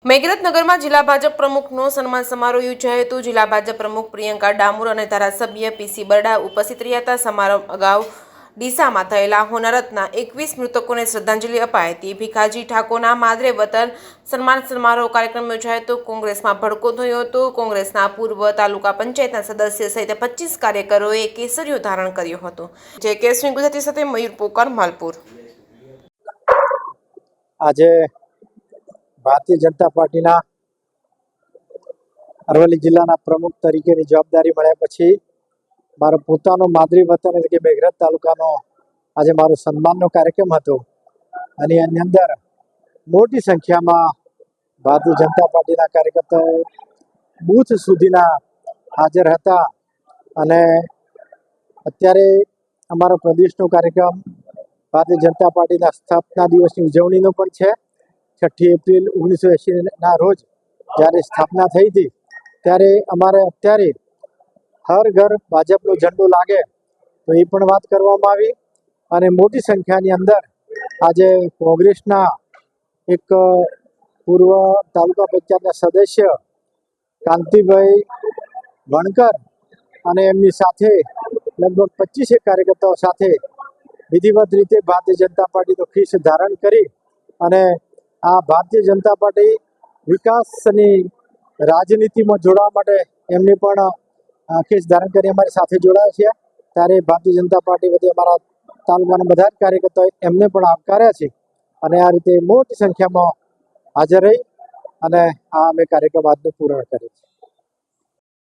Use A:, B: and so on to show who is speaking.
A: મેઘરજનગરમાં જિલ્લા ભાજપ પ્રમુખનો સન્માન સમારોહ યોજાયો હતો। જિલ્લા ભાજપ પ્રમુખ પ્રિયંકા ડામોર અને ધારાસભ્ય પીસી બરડા ઉપસ્થિત રહ્યા હતા। સમારંભ અગાઉ ડીસામાં થયેલા હોનારતના 21 મૃતકોને શ્રદ્ધાંજલિ અપાઈ હતી। ભીખાજી ઠાકોરના માદરે વતન સન્માન સમારોહ કાર્યક્રમ યોજાયો હતો। કોંગ્રેસમાં ભડકો થયો હતો। કોંગ્રેસના પૂર્વ તાલુકા પંચાયતના સદસ્ય સહિત 25 કાર્યકરોએ કેસરીઓ ધારણ કર્યો હતો। જે કેસરી ગુજરાતી સાથે મયુર પોકાર માલપુર।
B: આજે ભારતીય જનતા પાર્ટીના અરવલ્લી જિલ્લાના પ્રમુખ તરીકેની જવાબદારી મળ્યા પછી મારો પોતાનો માદરી વતન એટલે કે મેઘરજ તાલુકાનો આજે મારો સન્માનનો કાર્યક્રમ હતો અને એની અંદર મોટી સંખ્યામાં ભારતીય જનતા પાર્ટીના કાર્યકર્તાઓ બૂથ સુધીના હાજર હતા અને અત્યારે અમારો પ્રદેશનો કાર્યક્રમ ભારતીય જનતા પાર્ટીના સ્થાપના દિવસની ઉજવણીનો પણ છે। 6 એપ્રિલ 1980ના રોજ જ્યારે સ્થાપના થઈ હતી ત્યારે અમારે અત્યારે હર ઘર ભાજપનો ઝંડો લાગે તો એ પણ વાત કરવામાં આવી અને મોટી સંખ્યાની અંદર આજે કોંગ્રેસના એક પૂર્વ તાલુકા પંચાયતના સદસ્ય કાંતિભાઈ વણકર અને એમની સાથે લગભગ 25 કાર્યકર્તાઓ સાથે વિધિવત રીતે ભારતીય જનતા પાર્ટીનો ખીસ ધારણ કરી અને આ ભારતીય જનતા પાર્ટી વિકાસની રાજનીતિમાં જોડાવા માટે એમને પણ ખીસ ધારણ કરી અમારી સાથે જોડાયા છે। ત્યારે ભારતીય જનતા પાર્ટી વતી અમારા તાલુકાના બધા જ કાર્યકર્તાઓએ એમને પણ આવકાર્યા છે અને આ રીતે મોટી સંખ્યામાં હાજર રહી અને આ અમે કાર્યક્રમ આજનો પૂર્ણ કર્યો છે।